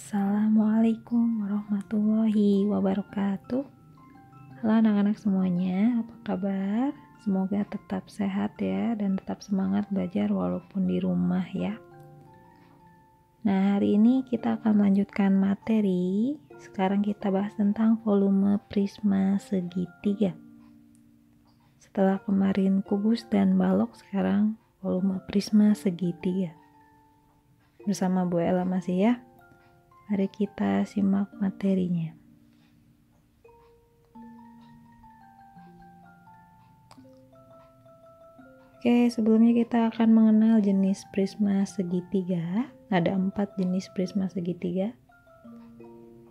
Assalamualaikum warahmatullahi wabarakatuh. Halo anak-anak semuanya, apa kabar? Semoga tetap sehat ya dan tetap semangat belajar walaupun di rumah ya. Nah, hari ini kita akan melanjutkan materi. Sekarang kita bahas tentang volume prisma segitiga. Setelah kemarin kubus dan balok, sekarang volume prisma segitiga. Bersama Bu Ella masih ya. Mari kita simak materinya. Oke, sebelumnya kita akan mengenal jenis prisma segitiga. Ada 4 jenis prisma segitiga.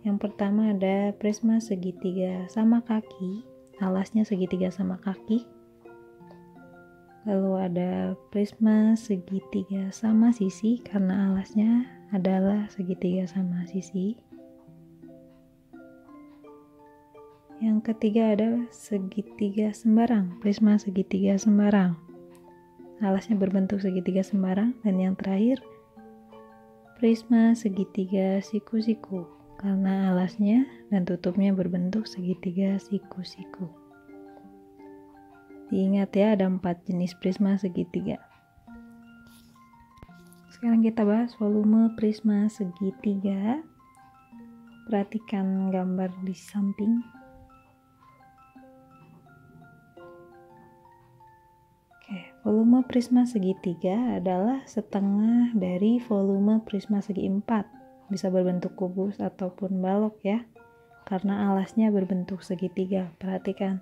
Yang pertama ada prisma segitiga sama kaki, alasnya segitiga sama kaki. Lalu ada prisma segitiga sama sisi karena alasnya adalah segitiga sama sisi. Yang ketiga ada segitiga sembarang, prisma segitiga sembarang. Alasnya berbentuk segitiga sembarang. Dan yang terakhir, prisma segitiga siku-siku karena alasnya dan tutupnya berbentuk segitiga siku-siku. Diingat ya, ada 4 jenis prisma segitiga. Sekarang kita bahas volume prisma segitiga. Perhatikan gambar di samping. Oke, volume prisma segitiga adalah setengah dari volume prisma segi 4. Bisa berbentuk kubus ataupun balok ya. Karena alasnya berbentuk segitiga. Perhatikan.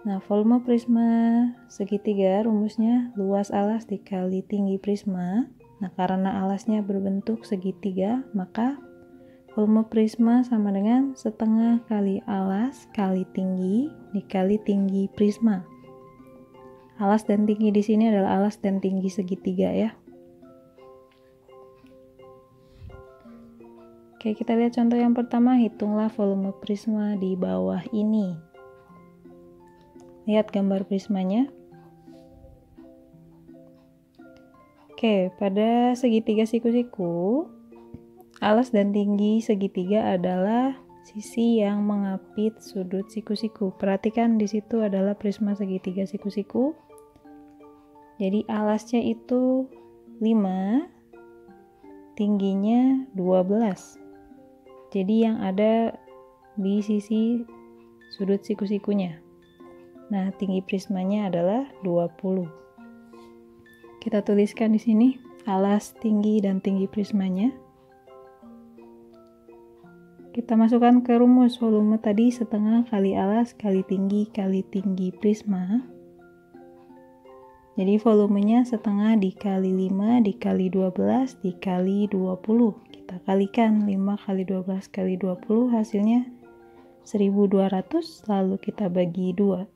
Nah, volume prisma segitiga rumusnya luas alas dikali tinggi prisma. Nah, karena alasnya berbentuk segitiga, maka volume prisma sama dengan setengah kali alas kali tinggi dikali tinggi prisma. Alas dan tinggi di sini adalah alas dan tinggi segitiga ya. Oke, kita lihat contoh yang pertama. Hitunglah volume prisma di bawah ini. Lihat gambar prismanya. Oke, pada segitiga siku-siku, alas dan tinggi segitiga adalah sisi yang mengapit sudut siku-siku. Perhatikan di situ adalah prisma segitiga siku-siku. Jadi alasnya itu 5, tingginya 12. Jadi yang ada di sisi sudut siku-sikunya. Nah, tinggi prismanya adalah 20. Kita tuliskan di sini alas, tinggi, dan tinggi prismanya. Kita masukkan ke rumus volume tadi setengah kali alas kali tinggi prisma. Jadi volumenya setengah dikali 5 dikali 12 dikali 20. Kita kalikan 5 kali 12 kali 20 hasilnya 1200, lalu kita bagi 2.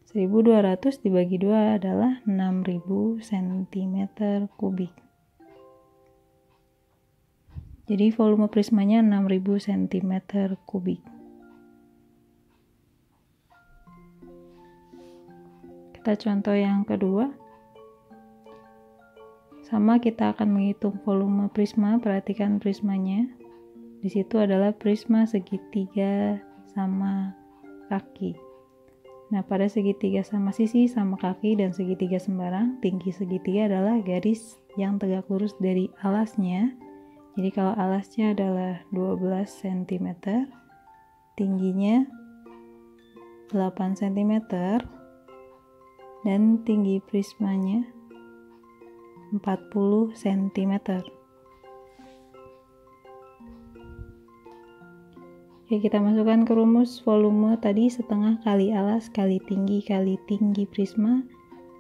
1200 dibagi 2 adalah 6000 cm3. Jadi volume prismanya 6000 cm3. Kita contoh yang kedua. Sama, kita akan menghitung volume prisma. Perhatikan prismanya. Di situ adalah prisma segitiga sama kaki. Nah, pada segitiga sama sisi, sama kaki, dan segitiga sembarang, tinggi segitiga adalah garis yang tegak lurus dari alasnya. Jadi kalau alasnya adalah 12 cm, tingginya 8 cm, dan tinggi prismanya 40 cm. Oke, kita masukkan ke rumus volume tadi setengah kali alas kali tinggi prisma.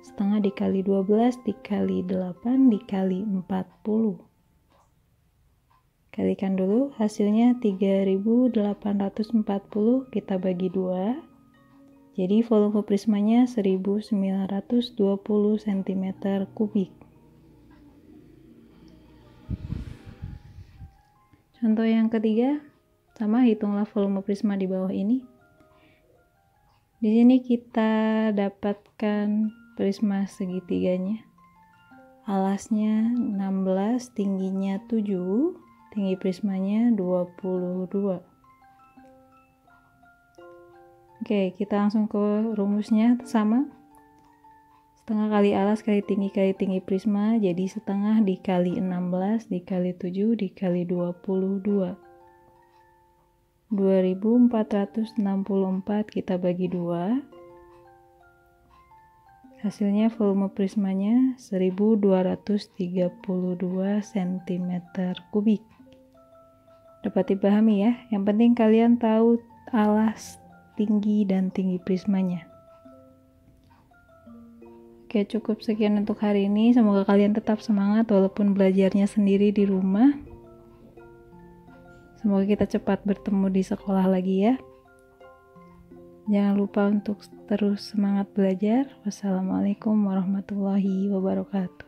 Setengah dikali 12 dikali 8 dikali 40. Kalikan dulu, hasilnya 3840, kita bagi 2. Jadi volume prismanya 1920 cm3. Contoh yang ketiga. Sama, hitunglah volume prisma di bawah ini. Di sini kita dapatkan prisma segitiganya. alasnya 16, tingginya 7, tinggi prismanya 22. Oke, kita langsung ke rumusnya. Sama, setengah kali alas kali tinggi prisma, jadi setengah dikali 16 dikali 7 dikali 22. 2464 kita bagi 2, hasilnya volume prismanya 1232 cm kubik. Dapat dipahami ya, yang penting kalian tahu alas, tinggi dan tinggi prismanya. Oke, cukup sekian untuk hari ini. Semoga kalian tetap semangat walaupun belajarnya sendiri di rumah. Semoga kita cepat bertemu di sekolah lagi ya. Jangan lupa untuk terus semangat belajar. Wassalamualaikum warahmatullahi wabarakatuh.